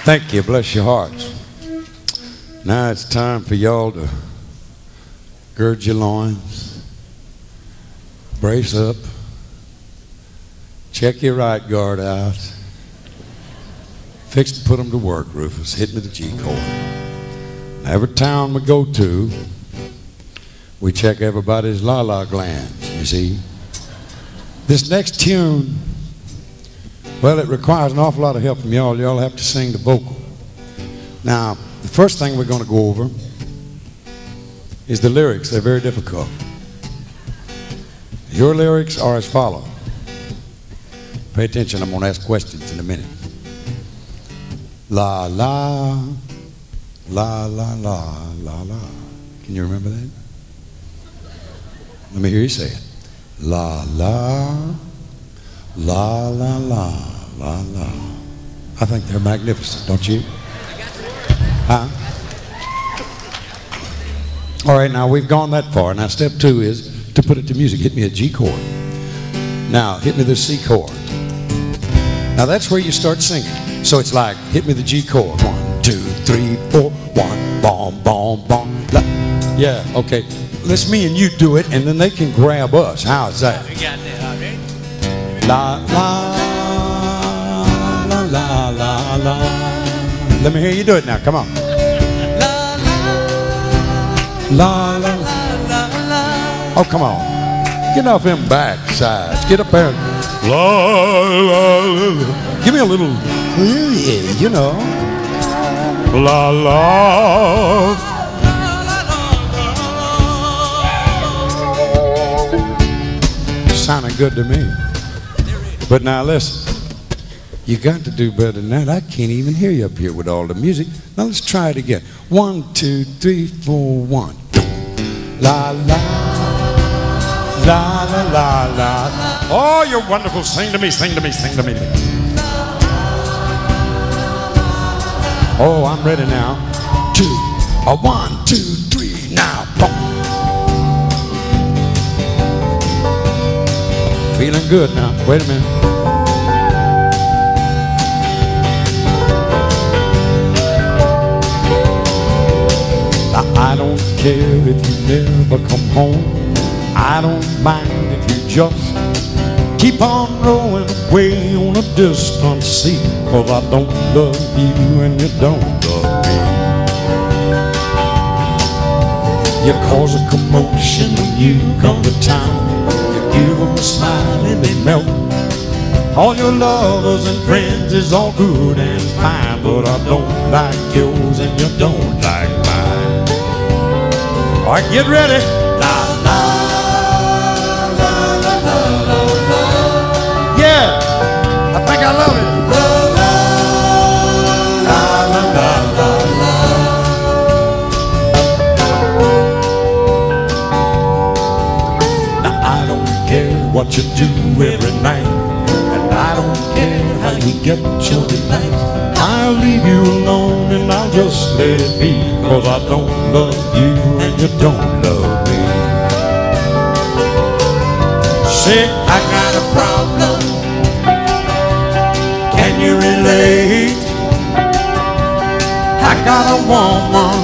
Thank you. Bless your hearts. Now it's time for y'all to gird your loins, brace up, check your right guard out, fix to put them to work, Rufus. Hit me the G chord. Now, every town we go to, we check everybody's la-la glands, you see. This next tune, well, it requires an awful lot of help from y'all. Y'all have to sing the vocal. Now, the first thing we're going to go over is the lyrics. They're very difficult. Your lyrics are as follows. Pay attention, I'm going to ask questions in a minute. La, la, la, la, la, la, la. Can you remember that? Let me hear you say it. La, la, la, la, la, la, la. I think they're magnificent, don't you? Huh? All right, now we've gone that far. Now step 2 is to put it to music. Hit me a G chord. Now hit me the C chord. Now that's where you start singing. So it's like, hit me the G chord. 1, 2, 3, 4. 1, boom, boom, boom. Yeah, okay. Let's me and you do it, and then they can grab us. How's that? We got that already. La, la, la, la, la, la. Let me hear you do it now. Come on. La, La, la, la, la. oh, come on. Get off them backsides. Get up there. La, la, la. Give me a little, yeah, you know. La, la. Sounding good to me. But now listen. You got to do better than that. I can't even hear you up here with all the music. Now let's try it again. 1, 2, 3, 4, 1. La, la. La, la, la, la. Oh, you're wonderful. Sing to me, sing to me, sing to me. Oh, I'm ready now. 2, 1, 2, 3, now. Boom. Feeling good now. Wait a minute. Now, I don't care if you never come home. I don't mind if you just keep on rowing away on a distant sea. 'Cause I don't love you and you don't love me. You cause a commotion when you come to town. You give them a smile and they melt. All your lovers and friends is all good and fine, but I don't like yours and you don't like mine. All right, get ready. La, la, la, la, la, la, la. Yeah, I think I love it. La, la, la, la, la, la, la. Now I don't care what you do every night, and I don't care how you get your delight. I'll leave you alone and I'll just let it be, 'cause I don't love you and you don't love me. Say, I got a problem. Can you relate? I got a woman,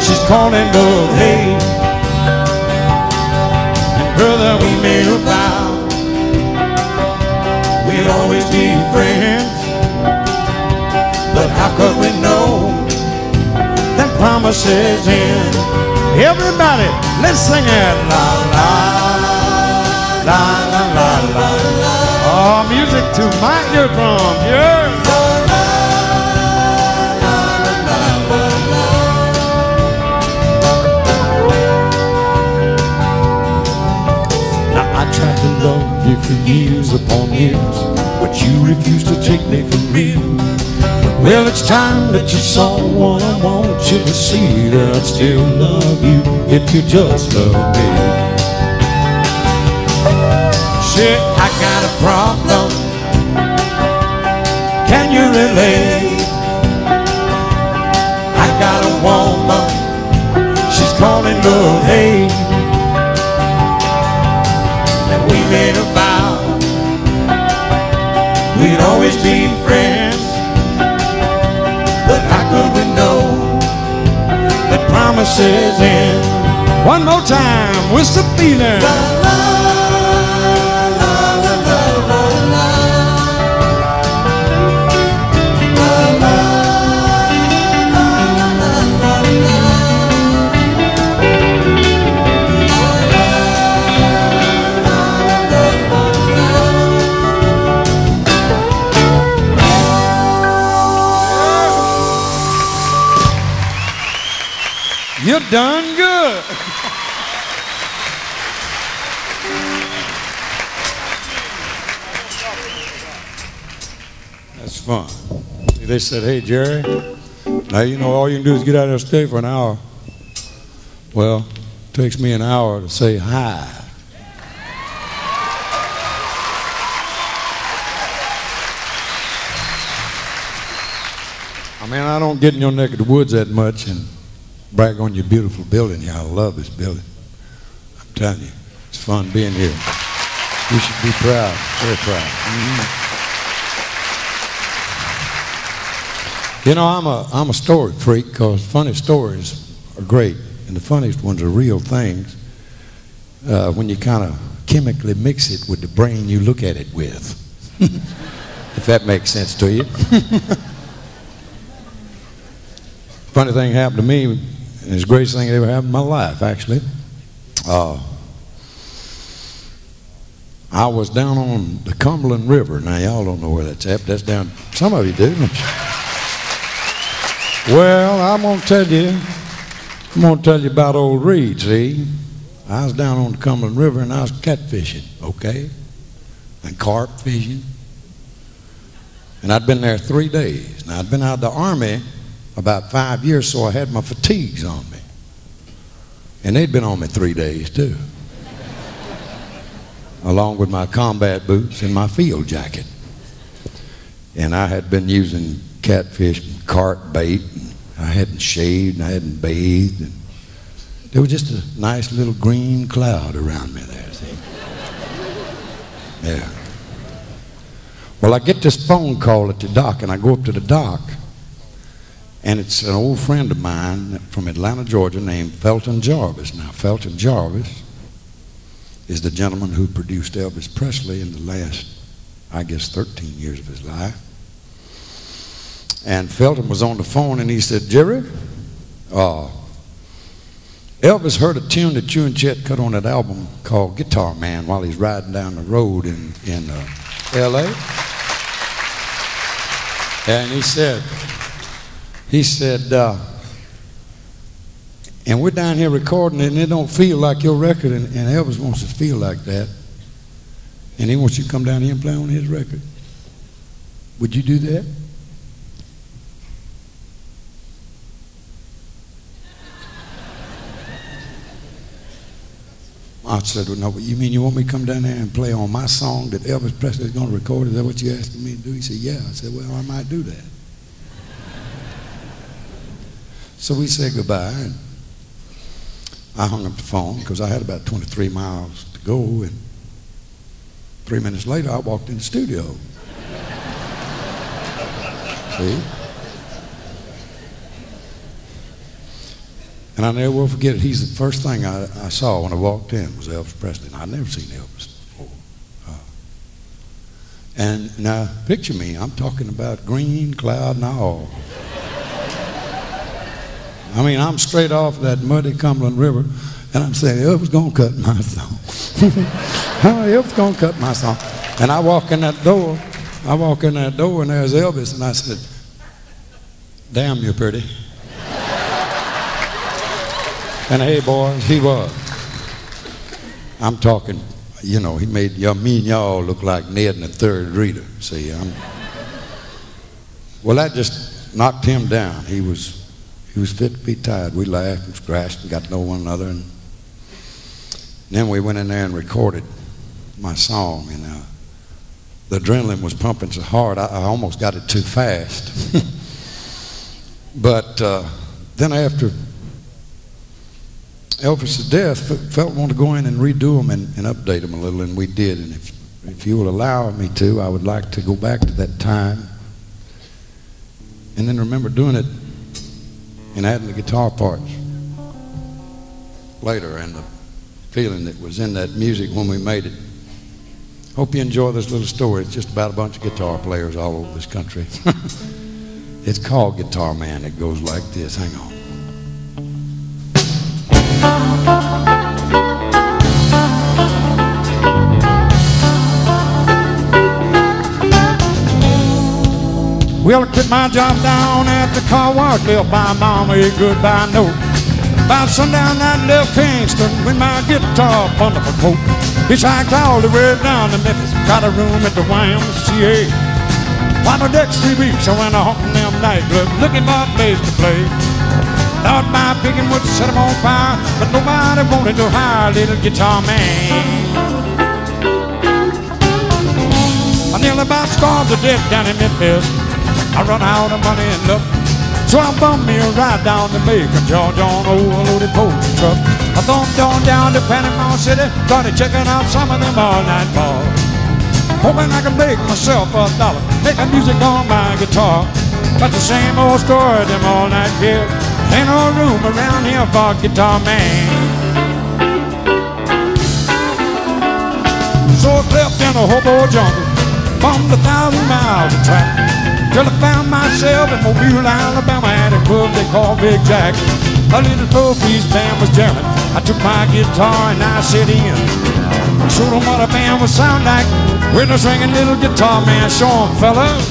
she's calling love hate. And brother, we made a vow we'd always be friends. But how could we know that promises end? Everybody, let's sing it. La, la, la, la, la, la, la. Oh, music to my eardrums, yeah. La, la, la, la, la, la. Now, I tried to love you for years upon years, but you refused to take me for real. Well, it's time that you saw what I want you to see, that I'd still love you if you just love me. Say, I got a problem. Can you relate? I got a woman, she's calling love hate. And we made a vow we'd always be friends. horses in. One more time with some feeling. You're done good. That's fun. They said, hey, Jerry, now you know all you can do is get out there and stay for an hour. Well, it takes me an hour to say hi. I mean, I don't get in your neck of the woods that much and brag on your beautiful building here. I love this building. I'm telling you, it's fun being here. You should be proud, very proud. You know, I'm a story freak because funny stories are great, and the funniest ones are real things when you kind of chemically mix it with the brain you look at it with, if that makes sense to you. Funny thing happened to me, and it's the greatest thing that ever happened in my life, actually. I was down on the Cumberland River. Now, y'all don't know where that's at, but that's down, some of you do. Well, I'm going to tell you about old Reed, see? I was down on the Cumberland River, and I was catfishing, okay? And carp fishing. And I'd been there 3 days. Now, I'd been out of the Army about 5 years, so I had my fatigues on me. And they'd been on me 3 days, too. Along with my combat boots and my field jacket. And I had been using catfish and carp bait. And I hadn't shaved and I hadn't bathed. And there was just a nice little green cloud around me there, see? Yeah. Well, I get this phone call at the dock, and I go up to the dock. And it's an old friend of mine from Atlanta, Georgia, named Felton Jarvis. Now, Felton Jarvis is the gentleman who produced Elvis Presley in the last, I guess, 13 years of his life. And Felton was on the phone, and he said, Jerry, Elvis heard a tune that you and Chet cut on that album called Guitar Man while he's riding down the road in L.A. And he said, and we're down here recording it, and it don't feel like your record, and Elvis wants to feel like that. And he wants you to come down here and play on his record. Would you do that? I said, well, no, you mean you want me to come down there and play on my song that Elvis Presley is going to record? Is that what you're asking me to do? He said, yeah. I said, well, I might do that. So we said goodbye, and I hung up the phone because I had about 23 miles to go, and 3 minutes later I walked in the studio. See? And I never will forget it. He's the first thing I saw when I walked in was Elvis Presley, and I'd never seen Elvis before. And now picture me, I'm talking about green cloud and all. I mean, I'm straight off that muddy Cumberland River, and I'm saying, Elvis gonna cut my song. Elvis gonna cut my song. And I walk in that door, and there's Elvis, and I said, damn, you're pretty. And hey, boys, he was. I'm talking, you know, he made me and y'all look like Ned and the third reader. See, well, that just knocked him down. He was fit to be tied. We laughed and scratched and got to know one another. And then we went in there and recorded my song. And the adrenaline was pumping so hard, I almost got it too fast. But then after Elvis's death, Felton wanted to go in and redo them and update them a little, and we did. And if you will allow me to, I would like to go back to that time and then remember doing it and adding the guitar parts later and the feeling that was in that music when we made it. Hope you enjoy this little story. It's just about a bunch of guitar players all over this country. It's called Guitar Man. It goes like this. Hang on. Well, I quit my job down at the car wash, left my mama a goodbye note. About sundown I left Kingston with my guitar under my coat. Hitchhiked all the way down to Memphis, got a room at the YMCA. For the next 3 weeks I went off in them nightclubs looking for a place to play. Thought my picking would set them on fire, but nobody wanted to hire a little guitar man. I nearly about starved to death down in Memphis. I run out of money and luck, so I bummed me a ride down to Macon, Georgia on an overloaded poultry truck. I thumped on down to Panama City, started checking out some of them all-night bars, hoping I could make myself $1, making music on my guitar. But the same old story, them all-night kids. Ain't no room around here for a guitar man. So I left in the hobo jungle, bumped 1,000 miles of track, till I found myself in Mobile, Alabama, at a club they call Big Jack. A little four-piece band was jamming. I took my guitar and I set in. Showed them what a band would sound like with a swinging little guitar man. Show 'em, fellas.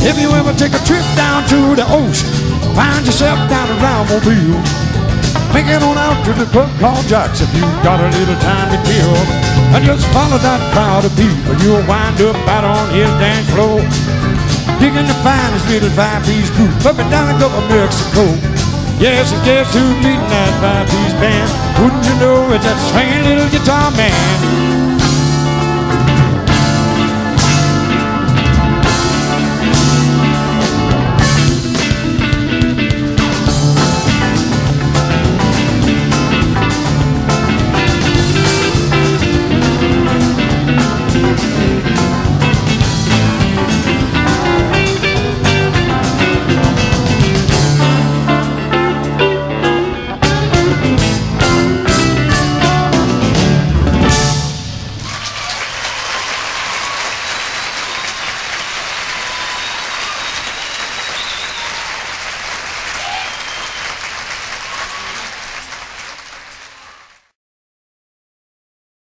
If you ever take a trip down to the ocean, find yourself down around Mobile, make it on out to the club called Jack's if you got a little time to kill. And just follow that crowd of people, you'll wind up out on his dance floor, digging the finest little 5-piece group up and down the Gulf of Mexico. Yes, and guess who's leading that 5-piece band? Wouldn't you know it's that swinging little guitar man?